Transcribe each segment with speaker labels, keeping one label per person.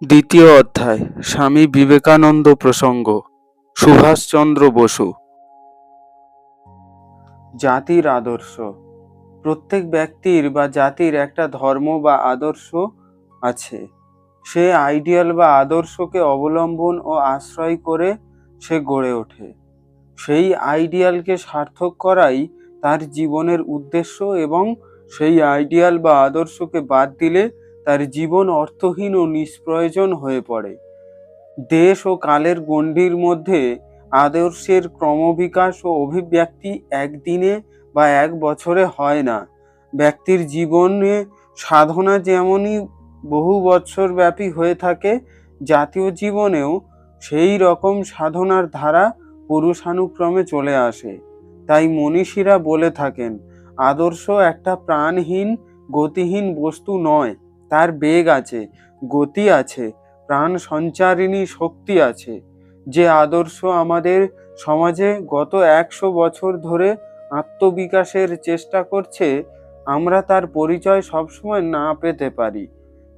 Speaker 1: দ্বিতীয় অধ্যায় স্বামী বিবেকানন্দ প্রসঙ্গ। সুভাষচন্দ্র বসু। জাতির আদর্শ। প্রত্যেক ব্যক্তির বা জাতির একটা ধর্ম বা আদর্শ আছে। সে আইডিয়াল বা আদর্শকে অবলম্বন ও আশ্রয় করে সে গড়ে ওঠে। সেই আইডিয়ালকে সার্থক করাই তার জীবনের উদ্দেশ্য, এবং সেই আইডিয়াল বা আদর্শকে বাদ দিলে তার জীবন অর্থহীন ও নিষ্প্রয়োজন হয়ে পড়ে। দেশ ও কালের গণ্ডির মধ্যে আদর্শের ক্রমবিকাশ ও অভিব্যক্তি একদিনে বা এক বছরে হয় না। ব্যক্তির জীবনে সাধনা যেমনই বহু বৎসর ব্যাপী হয়ে থাকে, জাতীয় জীবনেও সেই রকম সাধনার ধারা পুরুষানুক্রমে চলে আসে। তাই মনীষীরা বলে থাকেন, আদর্শ একটা প্রাণহীন গতিহীন বস্তু নয়, তার বেগ আছে, গতি আছে, প্রাণ সঞ্চারিণী শক্তি আছে। যে আদর্শ আমাদের সমাজে গত 100 বছর ধরে আত্মবিকাশের চেষ্টা করছে, আমরা তার পরিচয় সবসময় না পেতে পারি।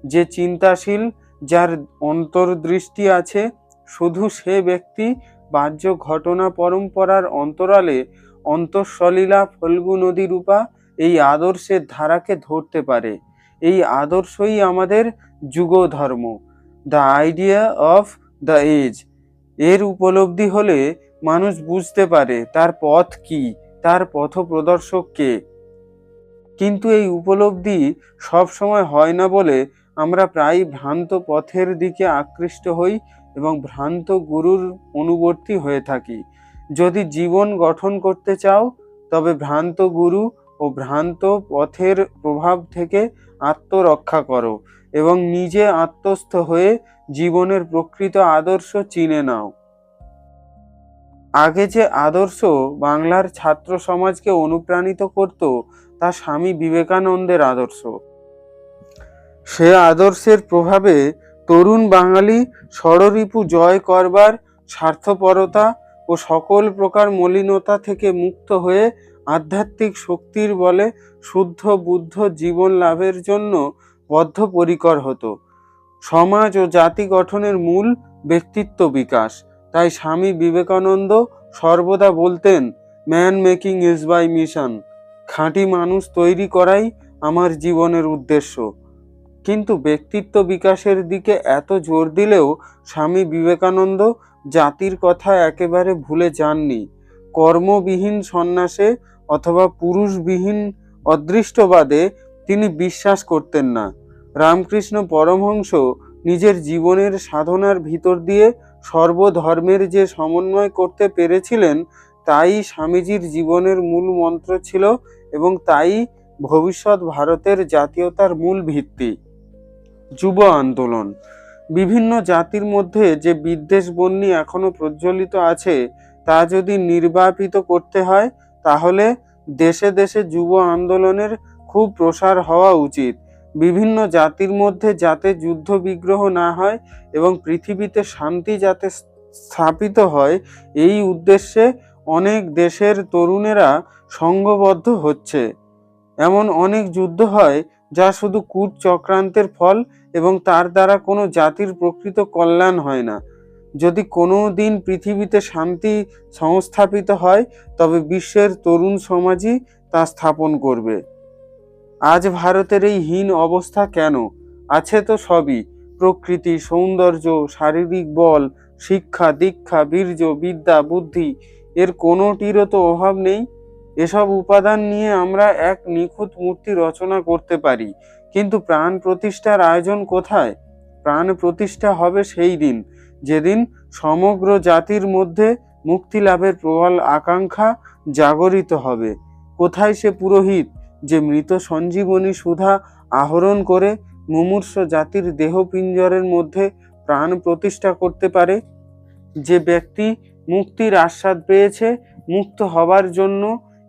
Speaker 1: যে চিন্তাশীল, যার অন্তর্দৃষ্টি আছে, শুধু সে ব্যক্তি বাহ্য ঘটনা পরম্পরার অন্তরালে অন্তঃসলীলা ফল্গু নদী রূপা এই আদর্শের ধারাকে ধরতে পারে। এই আদর্শই আমাদের যুগধর্ম, the idea of the age. এর উপলব্ধি হলে মানুষ বুঝতে পারে তার পথ কি, তার পথপ্রদর্শক কে। কিন্তু এই উপলব্ধি সব সময় হয় না বলে আমরা প্রায় ভ্রান্ত পথের দিকে আকৃষ্ট হই এবং ভ্রান্ত গুরুর অনুবর্তী হয়ে থাকি। যদি জীবন গঠন করতে চাও, তবে ভ্রান্ত গুরু ও ভ্রান্ত পথের প্রভাব থেকে আত্মরক্ষা করো এবং নিজে আত্মস্থ হয়ে জীবনের প্রকৃত আদর্শ চিনে নাও। আগে যে আদর্শ বাংলার ছাত্র সমাজকে অনুপ্রাণিত করত, তা স্বামী বিবেকানন্দের আদর্শ। সে আদর্শের প্রভাবে তরুণ বাঙালি ষড়রিপু জয় করবার স্বার্থপরতা ও সকল প্রকার মলিনতা থেকে মুক্ত হয়ে আধ্যাত্মিক শক্তির বলে শুদ্ধ বুদ্ধ জীবন লাভের জন্য বদ্ধপরিকর হতো। সমাজ ও জাতি গঠনের মূল ব্যক্তিত্ব বিকাশ। তাই স্বামী বিবেকানন্দ সর্বদা বলতেন, man making is my mission. খাঁটি মানুষ তৈরি করাই আমার জীবনের উদ্দেশ্য। কিন্তু ব্যক্তিত্ব বিকাশের দিকে এত জোর দিলেও স্বামী বিবেকানন্দ জাতির কথা একেবারে ভুলে যাননি। কর্মবিহীন সন্ন্যাসে অথবা পুরুষবিহীন অদৃষ্টবাদে তিনি বিশ্বাস করতেন না। রামকৃষ্ণ পরমহংস নিজের জীবনের সাধনার ভিতর দিয়ে সর্বধর্মের যে সমন্বয় করতে পেরেছিলেন, তাই স্বামীজির জীবনের মূল মন্ত্র ছিল, এবং তাই ভবিষ্যৎ ভারতের জাতীয়তার মূল ভিত্তি। যুব আন্দোলন। বিভিন্ন জাতির মধ্যে যে বিদ্বেষ বহ্নি এখনো প্রজ্বলিত আছে, তা যদি নির্বাপিত করতে হয়, তাহলে দেশে দেশে যুব আন্দোলনের খুব প্রসার হওয়া উচিত। বিভিন্ন জাতির মধ্যে যাতে যুদ্ধ বিগ্রহ না হয় এবং পৃথিবীতে শান্তি যাতে স্থাপিত হয়, এই উদ্দেশ্যে অনেক দেশের তরুণেরা সংঘবদ্ধ হচ্ছে। এমন অনেক যুদ্ধ হয় যা শুধু কূট চক্রান্তের ফল, এবং তার দ্বারা কোনো জাতির প্রকৃত কল্যাণ হয় না। যদি কোনো দিন পৃথিবীতে শান্তি সংস্থাপিত হয়, তবে বিশ্বের তরুণ সমাজই তা স্থাপন করবে। আজ ভারতের এই হীন অবস্থা কেন? আছে তো সবই, প্রকৃতি, সৌন্দর্য, শারীরিক বল, শিক্ষা, দীক্ষা, বীর্য, বিদ্যা, বুদ্ধি, এর কোনোটিরও তো অভাব নেই। এসব উপাদান নিয়ে আমরা এক নিখুঁত মূর্তি রচনা করতে পারি, কিন্তু প্রাণ প্রতিষ্ঠার আয়োজন কোথায়? প্রাণ প্রতিষ্ঠা হবে সেই দিন, যেদিন সমগ্র জাতির মধ্যে মুক্তি লাভের প্রবল আকাঙ্ক্ষা জাগরিত হবে। কোথায় সে পুরোহিত যে মৃত সঞ্জীবনী সুধা আহরণ করে মুমূর্ষ জাতির দেহপিঞ্জরের মধ্যে প্রাণ প্রতিষ্ঠা করতে পারে? যে ব্যক্তি মুক্তির আস্বাদ পেয়েছে মুক্ত হবার জন্য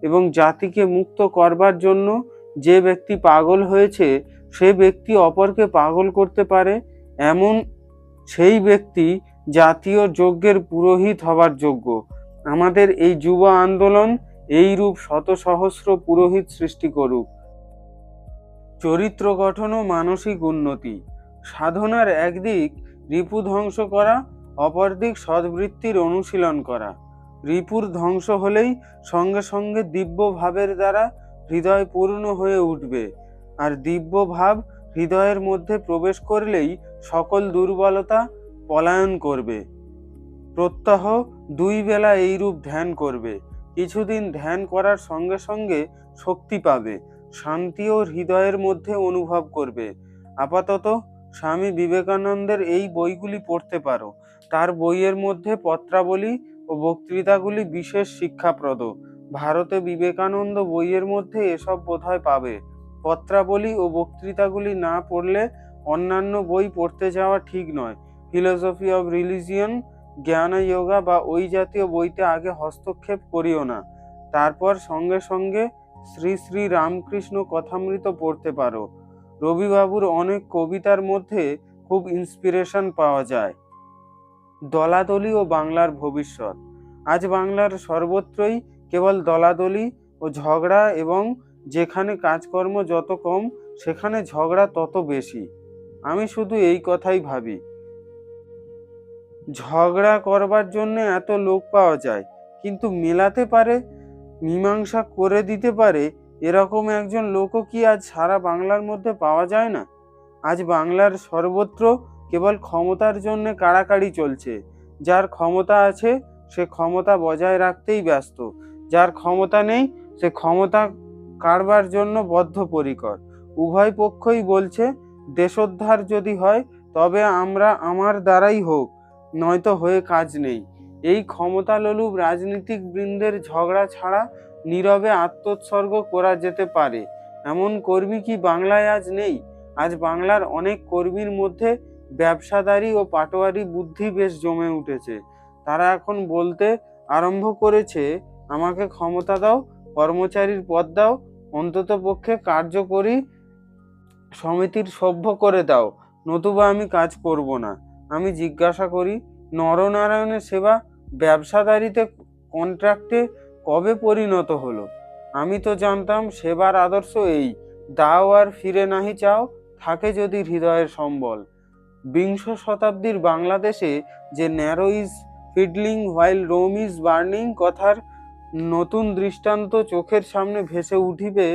Speaker 1: এবং জাতিকে মুক্ত করবার জন্য, যে ব্যক্তি পাগল হয়েছে সে ব্যক্তি অপরকে পাগল করতে পারে, এমন সেই ব্যক্তি জাতীয় যজ্ঞের পুরোহিত হবার যোগ্য। আমাদের এই যুব আন্দোলন এই রূপ শত সহস্র পুরোহিত সৃষ্টি করুক। চরিত্র গঠন ও মানসিক উন্নতি। সাধনার একদিক রিপু ধ্বংস করা, অপরদিক সদ্বৃত্তির অনুশীলন করা। রিপুর ধ্বংস হলেই সঙ্গে সঙ্গে দিব্য ভাবের দ্বারা হৃদয় পূর্ণ হয়ে উঠবে, আর দিব্য ভাব হৃদয়ের মধ্যে প্রবেশ করলেই সকল দুর্বলতা পলায়ন করবে। প্রত্যহ 2 বেলা এইরূপ ধ্যান করবে। কিছুদিন ধ্যান করার সঙ্গে সঙ্গে শক্তি পাবে, শান্তিও হৃদয়ের মধ্যে অনুভব করবে। আপাতত স্বামী বিবেকানন্দের এই বইগুলি পড়তে পারো। তার বইয়ের মধ্যে পত্রাবলী ও বক্তৃতাগুলি বিশেষ শিক্ষাপ্রদ। ভারতে বিবেকানন্দ বইয়ের মধ্যে এসব বোধহয় পাবে। পত্রাবলী ও বক্তৃতাগুলি না পড়লে অন্যান্য বই পড়তে যাওয়া ঠিক নয়। ফিলোসফি অব রিলিজিয়ন, জ্ঞান যোগা বা ওই জাতীয় বইতে আগে হস্তক্ষেপ করিও না। তারপর সঙ্গে সঙ্গে শ্রী শ্রী রামকৃষ্ণ কথামৃত পড়তে পারো। রবিবাবুর অনেক কবিতার মধ্যে খুব ইন্সপিরেশন পাওয়া যায়। দলাদলি ও বাংলার ভবিষ্যৎ। আজ বাংলার সর্বত্রই কেবল দলাদলি ও ঝগড়া, এবং যেখানে কাজকর্ম যত কম সেখানে ঝগড়া তত বেশি। আমি শুধু এই কথাই ভাবি, ঝগড়া করবার জন্য এত লোক পাওয়া যায়, কিন্তু মেলাতে পারে, মীমাংসা করে দিতে পারে, এরকম একজন লোকও কি আজ সারা বাংলার মধ্যে পাওয়া যায় না? আজ বাংলার সর্বত্র কেবল ক্ষমতার জন্য কাড়াকাড়ি চলছে। যার ক্ষমতা আছে সে ক্ষমতা বজায় রাখতেই ব্যস্ত, যার ক্ষমতা নেই সে ক্ষমতা কাড়বার জন্য বদ্ধপরিকর। উভয় পক্ষই বলছে দেশোদ্ধার যদি হয় তবে আমার দ্বারাই হোক, নয়তো হয়ে কাজ নেই। এই ক্ষমতালোলুপ রাজনীতিক বৃন্দের ঝগড়া ছাড়া নীরবে আত্মোৎসর্গ করা যেতে পারে এমন কর্মী কি বাংলায় আজ নেই? আজ বাংলার অনেক কর্মীর মধ্যে ব্যবসাদারি ও পাটোয়ারি বুদ্ধি বেশ জমে উঠেছে। তারা এখন বলতে আরম্ভ করেছে, আমাকে ক্ষমতা দাও, কর্মচারীর পদ দাও, অন্তত পক্ষে কার্যকরী সমিতির সভ্য করে দাও, নতুবা আমি কাজ করব না। আমি জিজ্ঞাসা করি, নরনারায়ণের সেবা ব্যবসাদারিতে কন্ট্রাক্টে কবে পরিণত হলো? আমি তো জানতাম সেবার আদর্শ এই, দাও আর ফিরে নাহি চাও, থাকে যদি হৃদয়ের সম্বল। বিংশ শতাব্দীর বাংলাদেশে যে Nero is fiddling while Rome is burning কথার নতুন দৃষ্টান্ত চোখের সামনে ভেসে উঠিবে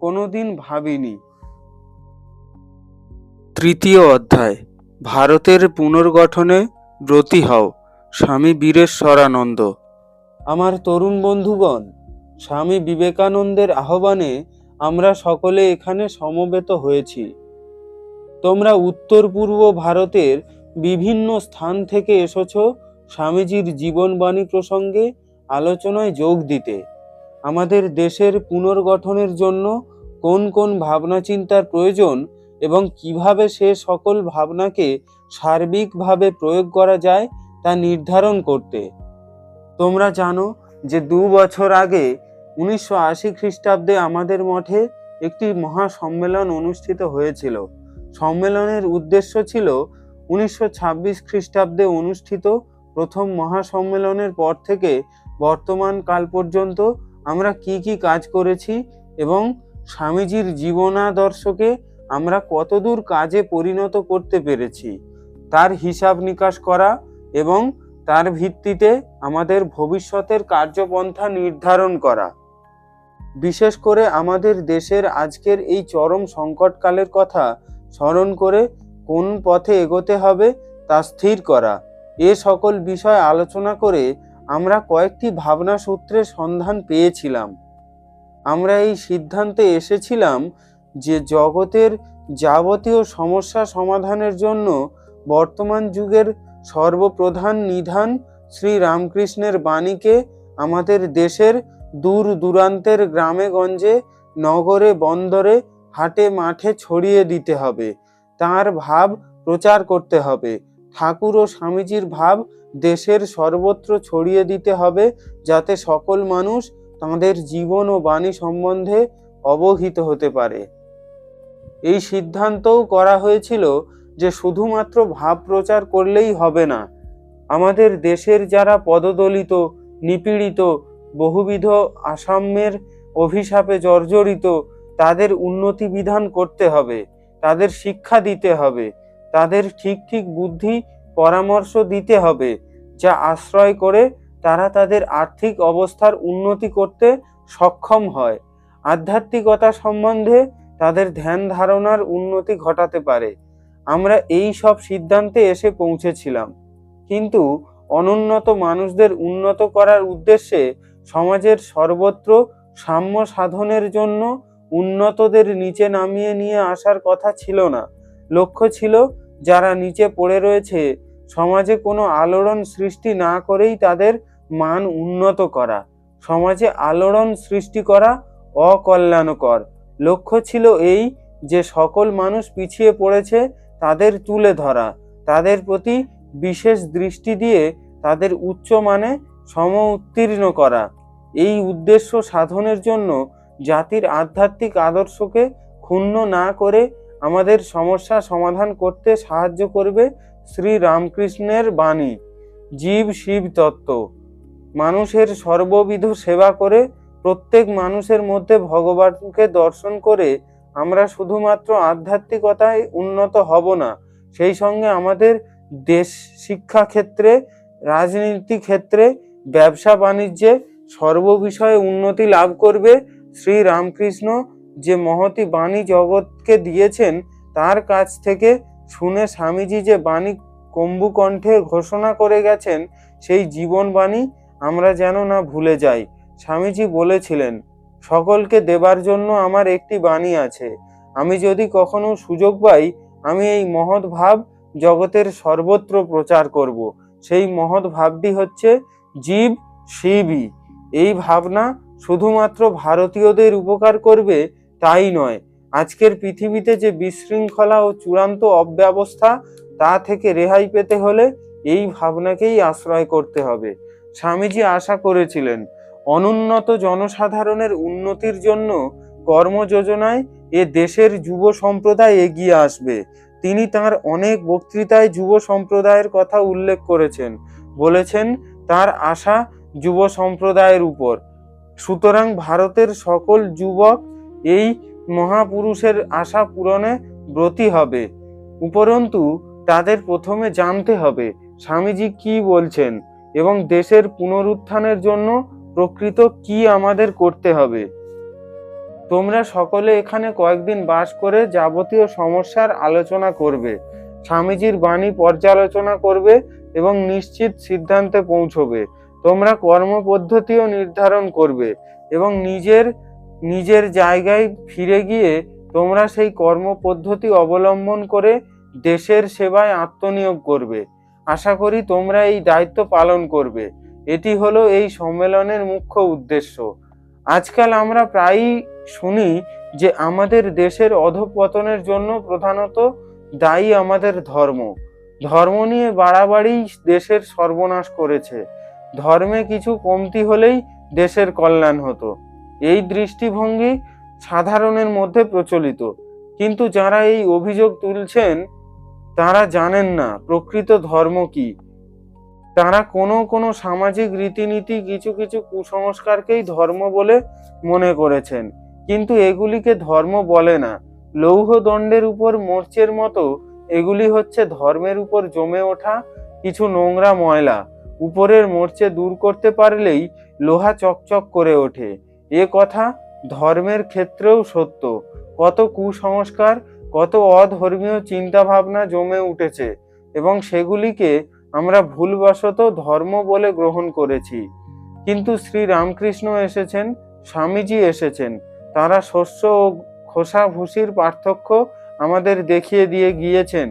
Speaker 1: কোনোদিন ভাবিনি। তৃতীয় অধ্যায়, ভারতের পুনর্গঠনে ব্রতী হও। স্বামী বীরেশ্বরানন্দ। আমার তরুণ বন্ধুগণ, স্বামী বিবেকানন্দের আহ্বানে আমরা সকলে এখানে সমবেত হয়েছি। তোমরা উত্তর পূর্ব ভারতের বিভিন্ন স্থান থেকে এসেছ স্বামীজির জীবনবাণী প্রসঙ্গে আলোচনায় যোগ দিতে। আমাদের দেশের পুনর্গঠনের জন্য কোন কোন ভাবনা চিন্তার প্রয়োজন এবং কিভাবে সে সকল ভাবনাকে সার্বিকভাবে প্রয়োগ করা যায় তা নির্ধারণ করতে। তোমরা জানো যে 2 বছর আগে 1980 খ্রিস্টাব্দে আমাদের মঠে একটি মহাসম্মেলন অনুষ্ঠিত হয়েছিল। সম্মেলনের উদ্দেশ্য ছিল 1926 খ্রিস্টাব্দে অনুষ্ঠিত প্রথম মহাসম্মেলনের পর থেকে বর্তমান কাল পর্যন্ত আমরা কি কি কাজ করেছি এবং স্বামীজির জীবনাদর্শকে আমরা কতদূর কাজে পরিণত করতে পেরেছি তার হিসাব নিকাশ করা এবং তার ভিত্তিতে আমাদের ভবিষ্যতের কার্যপন্থা নির্ধারণ করা। বিশেষ করে আমাদের দেশের আজকের এই চরম সংকটকালের কথা স্মরণ করে কোন পথে এগোতে হবে তা স্থির করা। এ সকল বিষয় আলোচনা করে আমরা কয়েকটি ভাবনা সূত্রের সন্ধান পেয়েছিলাম। আমরা এই সিদ্ধান্তে এসেছিলাম যে জগতের যাবতীয় সমস্যা সমাধানের জন্য বর্তমান যুগের সর্বপ্রধান নিধান শ্রী রামকৃষ্ণের বাণীকে আমাদের দেশের দূর দূরান্তের গ্রামে গঞ্জে, নগরে বন্দরে, হাটে মাঠে ছড়িয়ে দিতে হবে। তাঁর ভাব প্রচার করতে হবে। ঠাকুর ও স্বামীজির ভাব দেশের সর্বত্র ছড়িয়ে দিতে হবে, যাতে সকল মানুষ তাঁদের জীবন ও বাণী সম্বন্ধে অবহিত হতে পারে। এই সিদ্ধান্তও করা হয়েছিল যে শুধুমাত্র ভাব প্রচার করলেই হবে না, আমাদের দেশের যারা পদদলিত, নিপীড়িত, বহুবিধ আসাম্যের অভিশাপে জর্জরিত, তাদের উন্নতি বিধান করতে হবে, তাদের শিক্ষা দিতে হবে, তাদের ঠিক ঠিক বুদ্ধি পরামর্শ দিতে হবে, যা আশ্রয় করে তারা তাদের আর্থিক অবস্থার উন্নতি করতে সক্ষম হয়, আধ্যাত্মিকতা সম্বন্ধে তাদের ধ্যান ধারণার উন্নতি ঘটাতে পারে। আমরা এই সব সিদ্ধান্তে এসে পৌঁছেছিলাম। কিন্তু অনুন্নত মানুষদের উন্নত করার উদ্দেশ্যে সমাজের সর্বত্র সাম্য সাধনের জন্য উন্নতদের নিচে নামিয়ে নিয়ে আসার কথা ছিল না। লক্ষ্য ছিল যারা নিচে পড়ে রয়েছে সমাজে কোনো আলোড়ন সৃষ্টি না করেই তাদের মান উন্নত করা। সমাজে আলোড়ন সৃষ্টি করা অকল্যাণকর। লক্ষ্য ছিল এই যে সকল মানুষ পিছিয়ে পড়েছে তাদের তুলে ধরা, তাদের প্রতি বিশেষ দৃষ্টি দিয়ে তাদের উচ্চ মানে সম উত্তীর্ণ করা। এই উদ্দেশ্য সাধনের জন্য জাতির আধ্যাত্মিক আদর্শকে ক্ষুণ্ণ না করে আমাদের সমস্যা সমাধান করতে সাহায্য করবে শ্রী রামকৃষ্ণের বাণী, জীব শিব তত্ত্ব। মানুষের সর্ববিধ সেবা করে প্রত্যেক মানুষের মধ্যে ভগবানকে দর্শন করে আমরা শুধুমাত্র আধ্যাত্মিকতায় উন্নত হব না, সেই সঙ্গে আমাদের দেশ শিক্ষা ক্ষেত্রে, রাজনীতি ক্ষেত্রে, ব্যবসা বাণিজ্যে সর্ববিষয়ে উন্নতি লাভ করবে। শ্রী রামকৃষ্ণ যে মহতি বাণী জগৎকে দিয়েছেন তার কাছ থেকে শুনে স্বামীজি যে বাণী কম্বুকণ্ঠে ঘোষণা করে গেছেন সেই জীবন বাণী আমরা যেন না ভুলে যাই। স্বামীজি বলেছিলেন, সকলকে দেবার জন্য আমার একটি বাণী আছে, আমি যদি কখনো সুযোগ পাই আমি এই মহৎ ভাব জগতের সর্বত্র প্রচার করব। সেই মহৎ ভাবটি হচ্ছে জীব শিবই। এই ভাবনা শুধুমাত্র ভারতীয়দের উপকার করবে তাই নয়, আজকের পৃথিবীতে যে বিশৃঙ্খলা ও চূড়ান্ত অব্যবস্থা তা থেকে রেহাই পেতে হলে এই ভাবনাকেই আশ্রয় করতে হবে। স্বামীজি আশা করেছিলেন অনুন্নত জনসাধারণের উন্নতির জন্য কর্মযোজনায় এ দেশের যুব সম্প্রদায় এগিয়ে আসবে। তিনি তার অনেক বক্তৃতায় যুব সম্প্রদায়ের কথা উল্লেখ করেছেন, বলেছেন তার আশা যুব সম্প্রদায়ের উপর। সুতরাং ভারতের সকল যুবক এই মহাপুরুষের আশা পূরণে ব্রতী হবে। উপরন্তু তাদের প্রথমে জানতে হবে স্বামীজি কি বলছেন এবং দেশের পুনরুত্থানের জন্য প্রকৃত কি আমাদের করতে হবে। তোমরা সকলে এখানে কয়েকদিন বাস করে যাবতীয় সমস্যার আলোচনা করবে, স্বামীজির বাণী পর্যালোচনা করবে এবং নিশ্চিত সিদ্ধান্তে পৌঁছবে। তোমরা কর্মপদ্ধতিও নির্ধারণ করবে এবং নিজের জায়গায় ফিরে গিয়ে তোমরা সেই কর্মপদ্ধতি অবলম্বন করে দেশের সেবায় আত্মনিয়োগ করবে। আশা করি তোমরা এই দায়িত্ব পালন করবে। এটি হলো এই সম্মেলনের মুখ্য উদ্দেশ্য। আজকাল আমরা প্রায়ই শুনি যে আমাদের দেশের অধঃপতনের জন্য প্রধানত দায়ী আমাদের ধর্ম। ধর্ম নিয়ে বাড়াবাড়ি দেশের সর্বনাশ করেছে। ধর্মে কিছু কমতি হলেই দেশের কল্যাণ হতো, এই দৃষ্টিভঙ্গি সাধারণের মধ্যে প্রচলিত। কিন্তু যারা এই অভিযোগ তুলছেন তারা জানেন না প্রকৃত ধর্ম কি। তারা কোনো সামাজিক রীতিনীতি, কিছু কিছু কুসংস্কারকেই ধর্ম বলে মনে করেছেন, কিন্তু এগুলিকে ধর্ম বলে না। লৌহ দণ্ডের উপর মোর্চের মতো এগুলি হচ্ছে ধর্মের উপর জমে ওঠা কিছু নোংরা ময়লা। উপরের মোর্চে দূর করতে পারলেই লোহা চকচক করে ওঠে। এ কথা ধর্মের ক্ষেত্রেও সত্য। কত কুসংস্কার, কত অধর্মীয় চিন্তা ভাবনা জমে উঠেছে এবং সেগুলিকে আমরা ভুলবশত ধর্ম বলে গ্রহণ করেছি। কিন্তু শ্রী রামকৃষ্ণ এসেছেন, স্বামীজি এসেছেন, তারা শস্য ও খোসা ভুসির পার্থক্য আমাদের দেখিয়ে দিয়ে গিয়েছেন।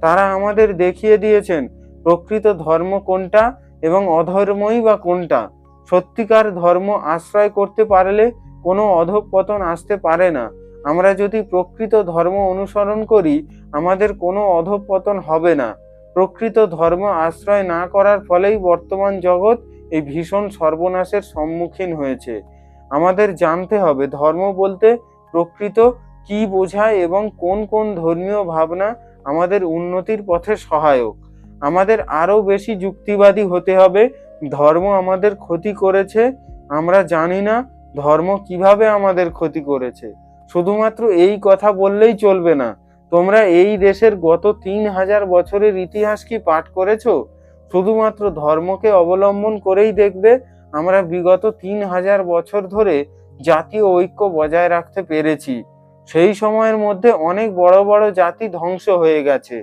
Speaker 1: তারা আমাদের দেখিয়ে দিয়েছেন প্রকৃত ধর্ম কোনটা এবং অধর্মই বা কোনটা। সত্যিকার ধর্ম আশ্রয় করতে পারলে কোনো অধঃপতন আসতে পারে না। আমরা যদি প্রকৃত ধর্ম অনুসরণ করি আমাদের কোনো অধঃপতন হবে না। প্রকৃত ধর্ম আশ্রয় না করার ফলেই বর্তমান জগৎ এই ভীষণ সর্বনাশের সম্মুখীন হয়েছে। আমাদের জানতে হবে ধর্ম বলতে প্রকৃত কি বোঝায় এবং কোন কোন ধর্মীয় ভাবনা আমাদের উন্নতির পথে সহায়ক। আমাদের আরো বেশি যুক্তিবাদী হতে হবে। ধর্ম আমাদের ক্ষতি করেছে, আমরা জানি না ধর্ম কিভাবে আমাদের ক্ষতি করেছে। শুধুমাত্র এই কথা বললেই চলবে না, তোমরা এই দেশের গত 3000 বছরের ইতিহাস কি পাঠ করেছো? শুধুমাত্র ধর্মকে অবলম্বন করেই দেখবে আমরা বিগত 3000 বছর ধরে জাতীয় ঐক্য বজায় রাখতে পেরেছি। সেই সময়ের মধ্যে অনেক বড় বড় জাতি ধ্বংস হয়ে গেছে।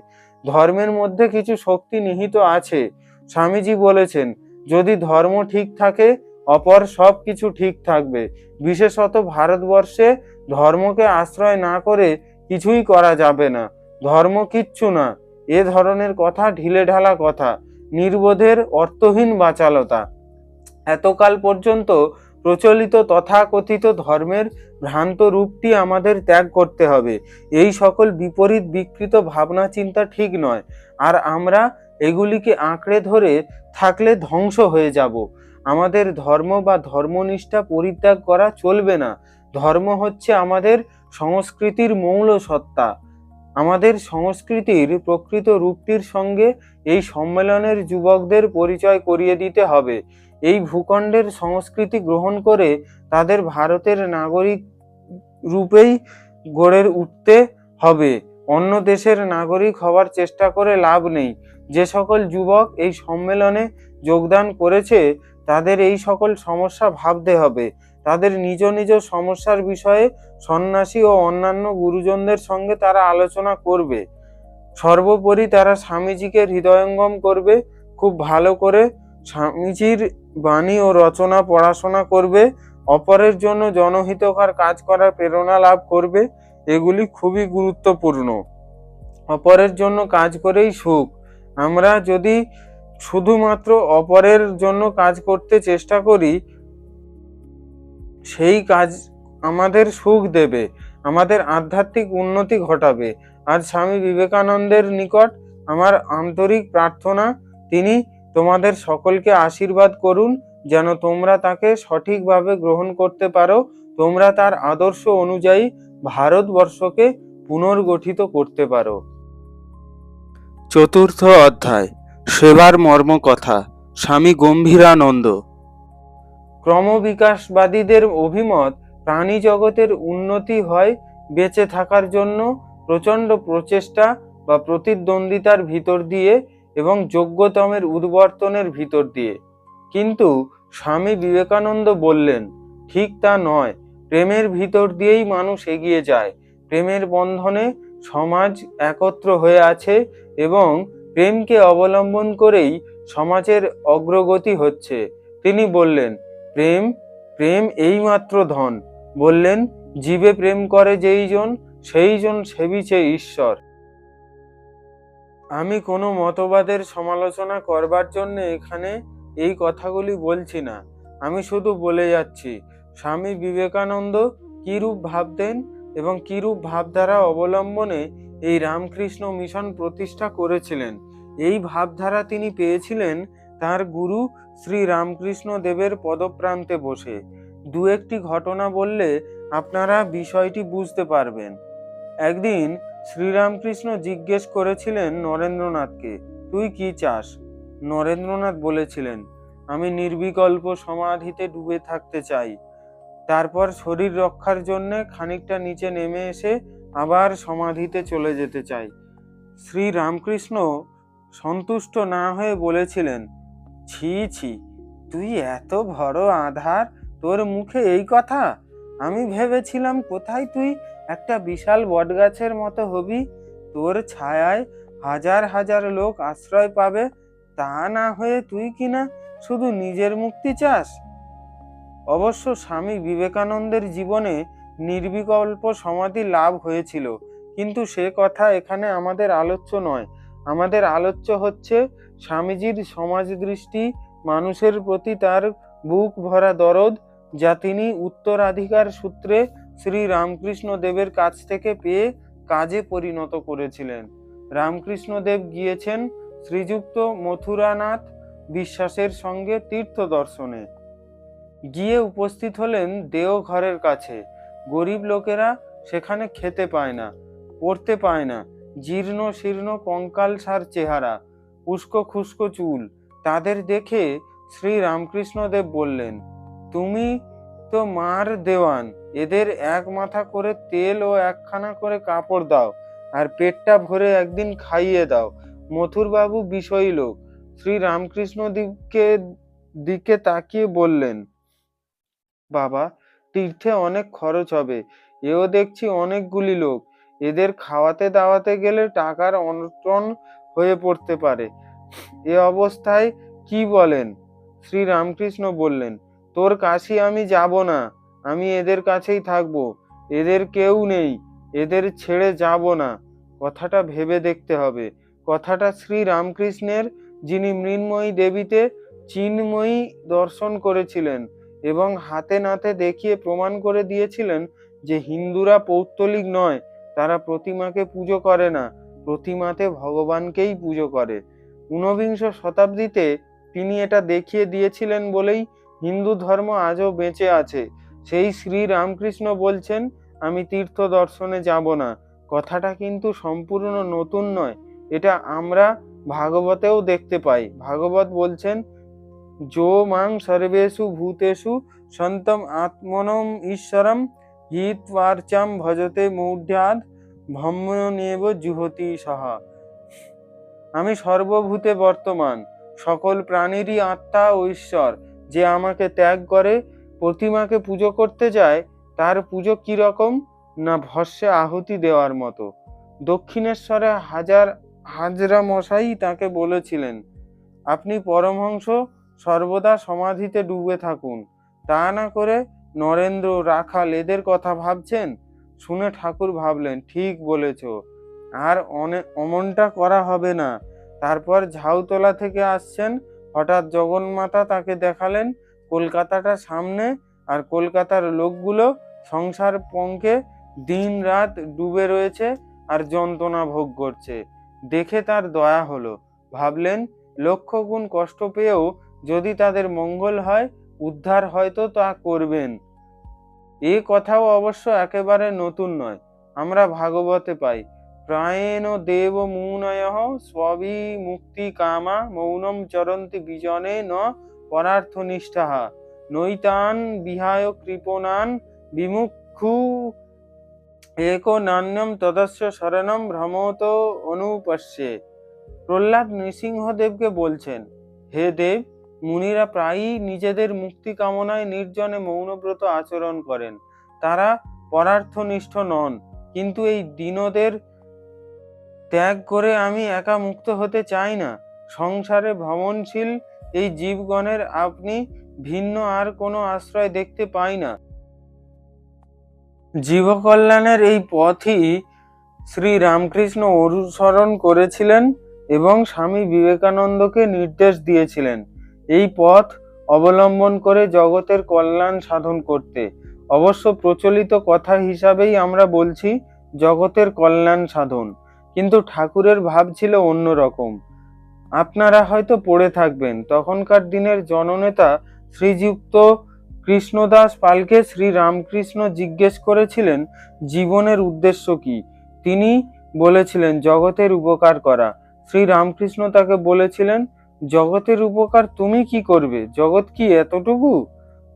Speaker 1: ধর্মের মধ্যে কিছু শক্তি নিহিত আছে। স্বামীজি বলেছেন, যদি ধর্ম ঠিক থাকে অপর সব কিছু ঠিক থাকবে। বিশেষত ভারতবর্ষে ধর্মকে আশ্রয় না করে কিছুই করা যাবে না। ধর্ম কিচ্ছু না, এ ধরনের কথা ঢিলেঢালা কথা, নির্বোধের অর্থহীন বাচালতা। এতকাল পর্যন্ত প্রচলিত তথাকথিত ধর্মের ভ্রান্ত রূপটি আমাদের ত্যাগ করতে হবে। এই সকল বিপরীত বিকৃত ভাবনা চিন্তা ঠিক নয়, আর আমরা এগুলিকে আঁকড়ে ধরে থাকলে ধ্বংস হয়ে যাব। আমাদের ধর্ম বা ধর্মনিষ্ঠা পরিত্যাগ করা চলবে না। ধর্ম হচ্ছে আমাদের সংস্কৃতির মৌল সত্তা। আমাদের সংস্কৃতির প্রকৃত রূপটির সঙ্গে এই সম্মেলনের যুবকদের পরিচয় করিয়ে দিতে হবে। এই ভূখণ্ডের সংস্কৃতি গ্রহণ করে তাদের ভারতের নাগরিক রূপেই গড়ে উঠতে হবে। অন্য দেশের নাগরিক হওয়ার চেষ্টা করে লাভ নেই। যে সকল যুবক এই সম্মেলনে যোগদান করেছে তাদের এই সকল সমস্যা ভাবতে হবে। তাদের নিজ নিজ সমস্যার বিষয়ে সন্ন্যাসী ও অন্যান্য গুরুজনদের সঙ্গে তারা আলোচনা করবে। সর্বোপরি তারা স্বামীজিকে হৃদয়ঙ্গম করবে, খুব ভালো করে স্বামীজির বাণী ও রচনা পড়াশোনা করবে, অপরের জন্য জনহিতকর কাজ করার প্রেরণা লাভ করবে। এগুলি খুবই গুরুত্বপূর্ণ। অপরের জন্য কাজ করেই সুখ। আমরা যদি শুধুমাত্র অপরের জন্য কাজ করতে চেষ্টা করি, সেই কাজ আমাদের সুখ দেবে, আমাদের আধ্যাত্মিক উন্নতি ঘটাবে। আর স্বামী বিবেকানন্দের নিকট আমার আন্তরিক প্রার্থনা, তিনি তোমাদের সকলকে আশীর্বাদ করুন যেন তোমরা তাকে সঠিকভাবে গ্রহণ করতে পারো, তোমরা তার আদর্শ অনুযায়ী ভারতবর্ষকে পুনর্গঠিত করতে পারো। চতুর্থ অধ্যায়, সেবার মর্মকথা। স্বামী গম্ভীরানন্দ। ক্রমবিকাশবাদীদের অভিমত, প্রাণী জগতের উন্নতি হয় বেঁচে থাকার জন্য প্রচণ্ড প্রচেষ্টা বা প্রতিদ্বন্দ্বিতার ভিতর দিয়ে এবং যোগ্যতমের উদ্বর্তনের ভিতর দিয়ে। কিন্তু স্বামী বিবেকানন্দ বললেন, ঠিক তা নয়। প্রেমের ভিতর দিয়েই মানুষ এগিয়ে যায়। প্রেমের বন্ধনে সমাজ একত্র হয়ে আছে এবং প্রেমকে অবলম্বন করেই সমাজের অগ্রগতি হচ্ছে। তিনি বললেন, প্রেম প্রেম এইমাত্র ধন। বললেন, জীবে প্রেম করে যেইজন সেইজন সেবিছে ঈশ্বর। আমি কোনো মতবাদের সমালোচনা করবার জন্য এখানে এই কথাগুলি বলছি না। আমি শুধু বলে যাচ্ছি স্বামী বিবেকানন্দ কিরূপ ভাবতেন এবং কিরূপ ভাবধারা অবলম্বনে এই রামকৃষ্ণ মিশন প্রতিষ্ঠা করেছিলেন। এই ভাবধারা তিনি পেয়েছিলেন তার গুরু শ্রী রামকৃষ্ণ দেবের পদপ্রান্তে বসে। দু একটি ঘটনা বললে আপনারা বিষয়টি বুঝতে পারবেন। একদিন শ্রীরামকৃষ্ণ জিজ্ঞেস করেছিলেন নরেন্দ্রনাথকে, তুই কি চাস? নরেন্দ্রনাথ বলেছিলেন, আমি নির্বিকল্প সমাধিতে ডুবে থাকতে চাই, তারপর শরীর রক্ষার জন্য খানিকটা নিচে নেমে এসে আবার সমাধিতে চলে যেতে চাই। শ্রীরামকৃষ্ণ সন্তুষ্ট না হয়ে বলেছিলেন, ছি ছি, তুই এত বড় আঁধার, তোর মুখে এই কথা? আমি ভেবেছিলাম কোথায় তুই একটা বিশাল বটগাছের মতো হবি, তোর ছায়ায় হাজার হাজার লোক আশ্রয় পাবে, তা না হয়ে তুই কিনা শুধু নিজের মুক্তি চাস। অবশ্য স্বামী বিবেকানন্দের জীবনে নির্বিকল্প সমাধি লাভ হয়েছিল, কিন্তু সে কথা এখানে আমাদের আলোচ্য নয়। আমাদের আলোচ্য হচ্ছে স্বামীজির সমাজ দৃষ্টি, মানুষের প্রতি তার বুক ভরা দরদ, যা তিনি উত্তরাধিকার সূত্রে শ্রী রামকৃষ্ণ দেবের কাছ থেকে পেয়ে কাজে পরিণত করেছিলেন। রামকৃষ্ণ দেব গিয়েছেন শ্রীযুক্ত মথুরানাথ বিশ্বাসের সঙ্গে তীর্থ দর্শনে। গিয়ে উপস্থিত হলেন দেওঘরের কাছে। গরিব লোকেরা সেখানে খেতে পায় না, পড়তে পায় না, জীর্ণ শীর্ণ কঙ্কালসার চেহারা, উস্কো খুস্কো চুল। তাদের দেখে শ্রী রামকৃষ্ণ দেব বললেন, তুমি তো মার দেওয়ান, এদের এক মাথা করে তেল ও একখানা করে কাপড় দাও, আর পেটটা ভরে একদিন খাইয়ে দাও। মথুরবাবু বিষয়ী লোক। শ্রী রামকৃষ্ণ দিকে তাকিয়ে বললেন, বাবা, তীর্থে অনেক খরচ হবে, এও দেখছি অনেকগুলি লোক, এদের খাওয়াতে দাওয়াতে গেলে টাকার অনটন হয়ে পড়তে পারে। এ অবস্থায় কি বলেন? শ্রী রামকৃষ্ণ বললেন, তোর কাছে আমি যাব না, আমি এদের কাছেই থাকবো। এদের কেউ নেই, এদের ছেড়ে যাব না। কথাটা ভেবে দেখতে হবে। কথাটা শ্রী রামকৃষ্ণের, যিনি মৃন্ময়ী দেবীতে চিন্ময়ী দর্শন করেছিলেন এবং হাতে নাতে দেখিয়ে প্রমাণ করে দিয়েছিলেন যে হিন্দুরা পৌত্তলিক নয়, তারা প্রতিমাকে পুজো করে না, প্রতিমাতে ভগবানকেই পুজো করে। ঊনবিংশ শতাব্দীতে তিনি এটা দেখিয়ে দিয়েছিলেন বলেই হিন্দু ধর্ম আজও বেঁচে আছে। সেই শ্রী রামকৃষ্ণ বলছেন, আমি তীর্থ দর্শনে যাব না। কথাটা কিন্তু সম্পূর্ণ নতুন নয়, এটা আমরা ভাগবতেও দেখতে পাই। ভাগবত বলছেন, যো মাং সর্বেষু ভূতেষু সন্তম আত্মনম ঈশ্বরম হিত্বার্চাম ভজতে মূঢ়্যাদ ভম্মনেব জুহতি সাহা। আমি সর্বভূতে বর্তমান, সকল প্রাণীরই আত্মা ও ঈশ্বর। যে আমাকে ত্যাগ করে প্রতিমাকে পুজো করতে যায়, তার পুজো কি রকম না ভস্যে আহুতি দেওয়ার মতো। দক্ষিণেশ্বরে হাজরা মশাই তাকে বলেছিলেন, আপনি পরমহংস সর্বদা সমাধিতে ডুবে থাকুন, তা না করে নরেন্দ্র, রাখাল এদের কথা ভাবছেন। শুনে ঠাকুর ভাবলেন, ঠিক বলেছ, আর অমনটা করা হবে না। তারপর ঝাউতলা থেকে আসছেন, হঠাৎ জগন্মাতা তাকে দেখালেন কলকাতাটা সামনে, আর কলকাতার লোকগুলো সংসার পঙ্কে দিন রাত ডুবে রয়েছে আর যন্ত্রণা ভোগ করছে। দেখে তার দয়া হলো। ভাবলেন, লক্ষ গুণ কষ্ট পেয়েও যদি তাদের মঙ্গল হয়, উদ্ধার হয়তো তা করবেন। এ কথাও অবশ্য একেবারে নতুন নয়, আমরা ভাগবতে পাই। প্রায়েণ দেব মুনয়ঃ স্ববি মুক্তি কামা মৌনম চরন্তি বিজনে ন পরার্থনিষ্ঠাঃ নৈতান বিহায় কৃপণান বিমুক্ষু एको নান্যম তদস্য শরণম ভ্রমত অনুপশ্যে। প্রহ্লাদ নৃসিংহদেবকে বলছেন, হে দেব, মুনিরা প্রায়ই নিজেদের মুক্তি কামনায় নির্জনে মৌনব্রত আচরণ করেন। তারা পরার্থনিষ্ঠ নন, কিন্তু এই দীনদের ত্যাগ করে আমি একা মুক্ত হতে চাই না। সংসারে ভ্রমণশীল এই জীবগণের আপনি ভিন্ন আর কোনো আশ্রয় দেখতে পাই না। জীবকল্যাণের এই পথই শ্রী রামকৃষ্ণ অনুসরণ করেছিলেন এবং স্বামী বিবেকানন্দকে নির্দেশ দিয়েছিলেন এই পথ অবলম্বন করে জগতের কল্যাণ সাধন করতে। অবশ্য প্রচলিত কথা হিসাবেই আমরা বলছি জগতের কল্যাণ সাধন, কিন্তু ঠাকুরের ভাব ছিল অন্যরকম। আপনারা হয়তো পড়ে থাকবেন, তখনকার দিনের জননেতা শ্রীযুক্ত কৃষ্ণদাস পালকে শ্রী রামকৃষ্ণ জিজ্ঞেস করেছিলেন জীবনের উদ্দেশ্য কি। তিনি বলেছিলেন জগতের উপকার করা। শ্রী রামকৃষ্ণ তাকে বলেছিলেন, জগতের উপকার তুমি কি করবে? জগৎ কি এতটুকু?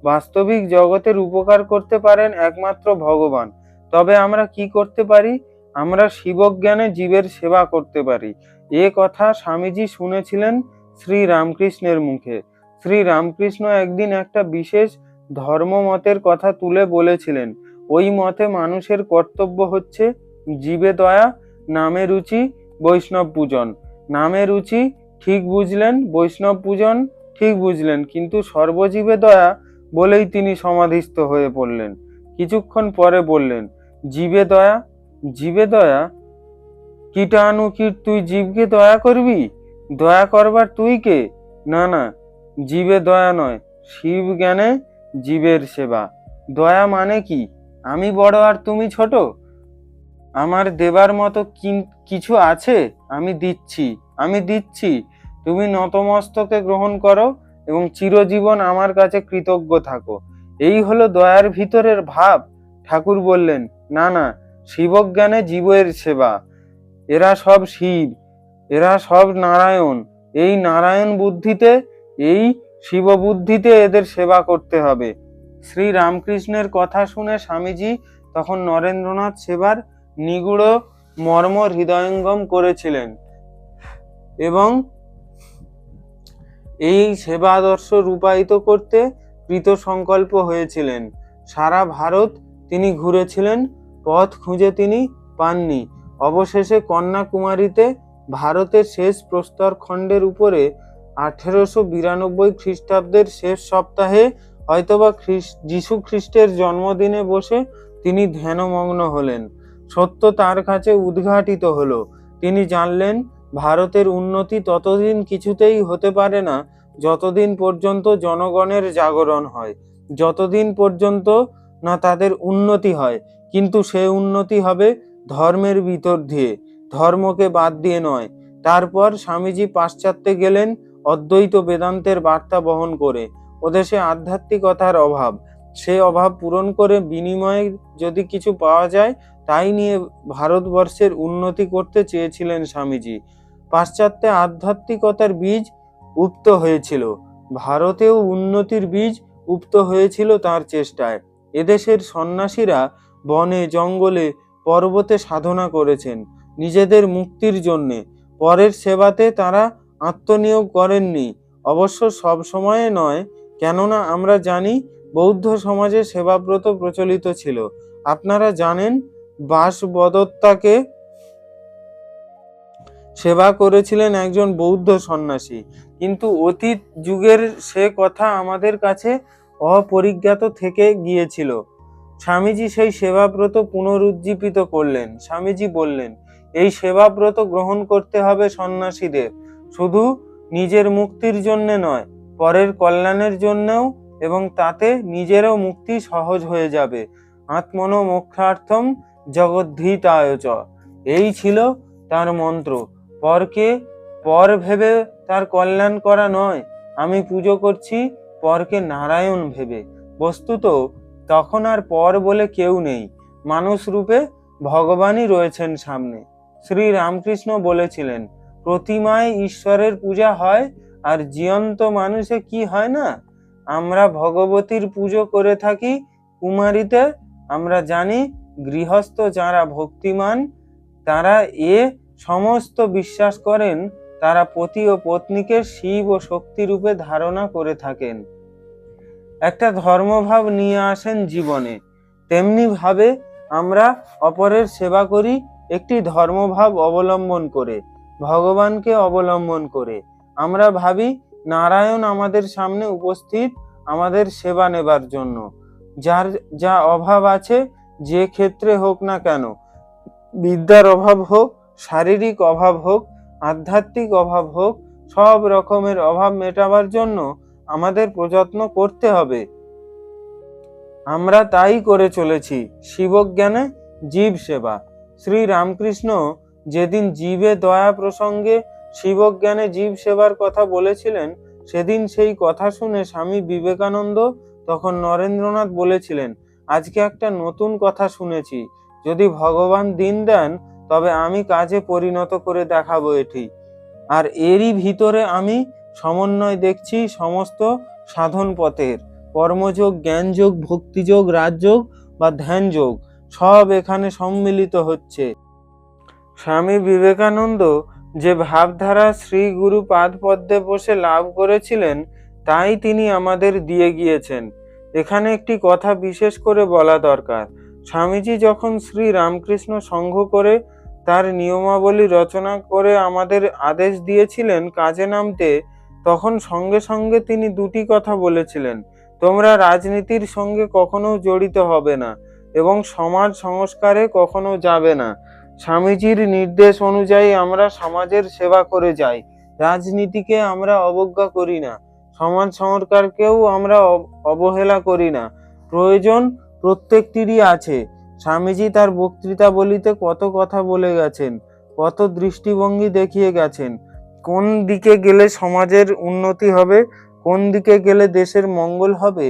Speaker 1: বাস্তবিক জগতের উপকার করতে পারেন একমাত্র ভগবান। তবে আমরা কি করতে পারি? আমরা শিবজ্ঞানে জীবের সেবা করতে পারি। এ কথা স্বামীজি শুনেছিলেন শ্রী রামকৃষ্ণের মুখে। শ্রী রামকৃষ্ণ একদিন একটা বিশেষ ধর্মমতের কথা তুলে বলেছিলেন, ওই মতে মানুষের কর্তব্য হচ্ছে জীবে দয়া, নামে রুচি, বৈষ্ণব পূজন। নামে রুচি ঠিক বুঝলেন, বৈষ্ণব পূজন ঠিক বুঝলেন, কিন্তু সর্বজীবে দয়া বলেই তিনি সমাধিস্থ হয়ে পড়লেন। কিছুক্ষণ পরে বললেন, জীবে দয়া? জীবে দয়া? কীটানুকীট তুই জীবকে দয়া করবি? দয়া করবার তুই কে? না না, জীবে দয়া নয়, শিব জ্ঞানে জীবের সেবা। দয়া মানে কি? আমি বড় আর তুমি ছোট? আমার দেবার মতো কিছু আছে? আমি দিচ্ছি, তুমি নতমস্তকে গ্রহণ করো এবং চিরজীবন আমার কাছে কৃতজ্ঞ থাকো। এই হলো দয়ার ভিতরের ভাব। ঠাকুর বললেন, না না, শিবজ্ঞানে জীবের সেবা। এরা সব শিব, এরা সব নারায়ণ। এই নারায়ণ বুদ্ধিতে, এই শিব বুদ্ধিতে এদের সেবা করতে হবে। শ্রী রামকৃষ্ণের কথা শুনে স্বামীজি তখন নরেন্দ্রনাথ সেবার নিগুড় মর্ম হৃদয়ঙ্গম করেছিলেন এবং এই সেবা আদর্শ রূপায়িত করতে কৃত সংকল্প হয়েছিলেন। সারা ভারত তিনি ঘুরেছিলেন, পথ খুঁজে তিনি পাননি। অবশেষে কন্যাকুমারীতে ভারতের শেষ প্রস্তর খণ্ডের উপরে 1892 খ্রিস্টাব্দের শেষ সপ্তাহে হয়তোবা যীশু খ্রিস্টের জন্মদিনে বসে তিনি ধ্যানমগ্ন হলেন। সত্য তার কাছে উদ্ঘাটিত হলো। তিনি জানলেন ভারতের উন্নতি ততদিন কিছুতেই হতে পারে না যতদিন পর্যন্ত জনগণের জাগরণ হয়, যতদিন পর্যন্ত না তাদের উন্নতি হয়। কিন্তু সে উন্নতি হবে ধর্মের ভিতর দিয়ে, ধর্মকে বাদ দিয়ে নয়। তারপর স্বামীজি পাশ্চাত্যে গেলেন অদ্বৈত বেদান্তের বার্তা বহন করে। ওদেশে আধ্যাত্মিকতার অভাব, সে অভাব পূরণ করে বিনিময়ে যদি কিছু পাওয়া যায় তাই নিয়ে ভারতবর্ষের উন্নতি করতে চেয়েছিলেন স্বামীজি। পাশ্চাত্যে আধ্যাত্মিকতার বীজ উপ্ত হয়েছিল, ভারতেও উন্নতির বীজ উপ্ত হয়েছিল তার চেষ্টায়। এদেশের সন্ন্যাসীরা বনে জঙ্গলে পর্বতে সাধনা করেছেন নিজেদের মুক্তির জন্যে। পরের সেবাতে তারা আত্মনিয়োগ করেননি, অবশ্য সব সময়ে নয়, কেননা আমরা জানি বৌদ্ধ সমাজে সেবাব্রত প্রচলিত ছিল। আপনারা জানেন বাসবদত্তাকে সেবা করেছিলেন একজন বৌদ্ধ সন্ন্যাসী, কিন্তু অতীত যুগের সে কথা আমাদের কাছে অপরিজ্ঞাত থেকে গিয়েছিল। স্বামীজি সেই সেবাব্রত পুনরুজ্জীবিত করলেন। স্বামীজি বললেন, এই সেবাব্রত গ্রহণ করতে হবে সন্ন্যাসীদের, শুধু নিজের মুক্তির জন্য নয়, পরের কল্যাণের জন্যও, এবং তাতে নিজেরও মুক্তি সহজ হয়ে যাবে। আত্মনো মোক্ষার্থম জগদ্ধিতায় চ, এই ছিল তার মন্ত্র। পরকে পর ভেবে তার কল্যাণ করা নয়। আমি পুজো করছি পরকে নারায়ণ ভেবে। বস্তুত তখন আর পর বলে কেউ নেই, মানুষ রূপে ভগবানই রয়েছেন সামনে। শ্রী রামকৃষ্ণ বলেছিলেন, প্রতিমায় ঈশ্বরের পূজা হয় আর জীবন্ত মানুষে কি হয় না। আমরা ভগবতীর পুজো করে থাকি কুমারীতে। আমরা জানি গৃহস্থ যারা ভক্তিমান তারা এ সমস্ত বিশ্বাস করেন, তারা পতি ও পত্নীকে শিব ও শক্তি রূপে ধারণা করে থাকেন। একটা ধর্মভাব নিয়ে আসেন জীবনে। তেমনি ভাবে আমরা অপরের সেবা করি একটি ধর্মভাব অবলম্বন করে, ভগবানকে অবলম্বন করে। আমরা ভাবি নারায়ণ আমাদের সামনে উপস্থিত আমাদের সেবা নেবার জন্য। যার যা অভাব আছে, যে ক্ষেত্রে হোক না কেন, বিদ্যার অভাব হোক, শারীরিক অভাব হোক, আধ্যাত্মিক অভাব হোক, সব রকমের অভাব মেটাবার জন্য আমাদের প্রযত্ন করতে হবে। আমরা তাই করে চলেছি। শিবজ্ঞানে জীব সেবা। শ্রী রামকৃষ্ণ যেদিন জীবে দয়া প্রসঙ্গে শিবজ্ঞানে জীব সেবার কথা বলেছিলেন, সেদিন সেই কথা শুনে স্বামী বিবেকানন্দ তখন নরেন্দ্রনাথ বলেছিলেন, আজকে একটা নতুন কথা শুনেছি, যদি ভগবান দিন দেন তবে আমি কাজে পরিণত করে দেখাবো এটি। আর এরই ভিতরে আমি সমন্বয় দেখছি সমস্ত সাধন পথের, কর্মযোগ, জ্ঞানযোগ, ভক্তিযোগ, রাজযোগ বা ধ্যানযোগ, সব এখানে সম্মিলিত হচ্ছে। স্বামী বিবেকানন্দ যে ভাবধারা শ্রী গুরু পাদ পদ্মে বসে লাভ করেছিলেন, তাই তিনি আমাদের দিয়ে গিয়েছেন। এখানে একটি কথা বিশেষ করে বলা দরকার। স্বামীজি যখন শ্রী রামকৃষ্ণ সংঘ করে তার নিয়মাবলী রচনা করে আমাদের আদেশ দিয়েছিলেন কাজে নামতে, তখন সঙ্গে সঙ্গে তিনি দুটি কথা বলেছিলেন, তোমরা রাজনীতির সঙ্গে কখনো জড়িত হবে না এবং সমাজ সংস্কারে কখনো যাবে না। স্বামীজির নির্দেশ অনুযায়ী আমরা সমাজের সেবা করে যাই, রাজনীতিকে আমরা অবজ্ঞা করি না, সমাজ সংস্কারকেও আমরা অবহেলা করি না। প্রয়োজন প্রত্যেকটিরই আছে। স্বামীজি তার বক্তৃতাবলিতে কত কথা বলে গেছেন, কত দৃষ্টিভঙ্গি দেখিয়ে গেছেন, কোন দিকে গেলে সমাজের উন্নতি হবে, কোন দিকে গেলে দেশের মঙ্গল হবে।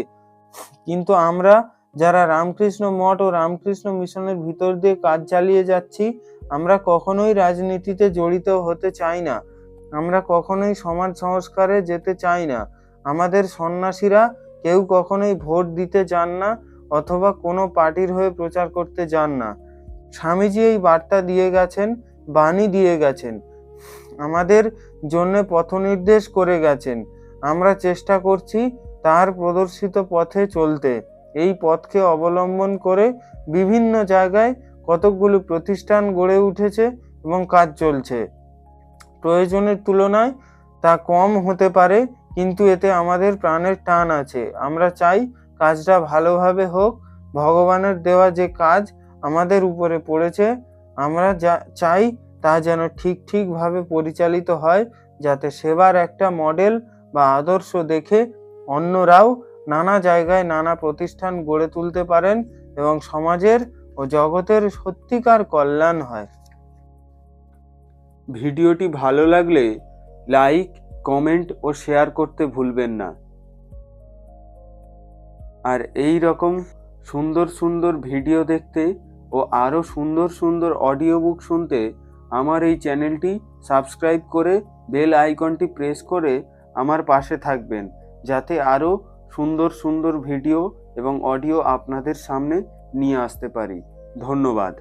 Speaker 1: কিন্তু আমরা যারা রামকৃষ্ণ মঠ ও রামকৃষ্ণ মিশনের ভিতর দিয়ে কাজ চালিয়ে যাচ্ছি, আমরা কখনোই রাজনীতিতে জড়িত হতে চাই না, আমরা কখনোই সমাজ সংস্কারে যেতে চাই না। আমাদের সন্ন্যাসীরা কেউ কখনোই ভোট দিতে যান না অথবা কোনো পার্টির হয়ে প্রচার করতে যান না। স্বামীজি এই বার্তা দিয়ে গেছেন, বাণী দিয়ে গেছেন, আমাদের জন্য পথনির্দেশ করে গেছেন। আমরা চেষ্টা করছি তার প্রদর্শিত পথে চলতে। এই পথকে অবলম্বন করে বিভিন্ন জায়গায় কতকগুলো প্রতিষ্ঠান গড়ে উঠেছে এবং কাজ চলছে। প্রয়োজনের তুলনায় তা কম হতে পারে, কিন্তু এতে আমাদের প্রাণের টান আছে। আমরা চাই কাজটা ভালোভাবে হোক। ভগবানের দেওয়া যে কাজ আমাদের উপরে পড়েছে, আমরা যা চাই তা যেন ঠিকভাবে পরিচালিত হয়, যাতে সেবার একটা মডেল বা আদর্শ দেখে অন্যরাও নানা জায়গায় নানা প্রতিষ্ঠান গড়ে তুলতে পারেন এবং সমাজের ও জগতের সত্যিকার কল্যাণ হয়। ভিডিওটি ভালো লাগলে লাইক, কমেন্ট ও শেয়ার করতে ভুলবেন না। আর এই রকম সুন্দর সুন্দর ভিডিও দেখতে ও আরও সুন্দর সুন্দর অডিও বুক শুনতে আমার এই চ্যানেলটি সাবস্ক্রাইব করে বেল আইকনটি প্রেস করে আমার পাশে থাকবেন, যাতে আরও সুন্দর সুন্দর ভিডিও এবং অডিও আপনাদের সামনে নিয়ে আসতে পারি। ধন্যবাদ।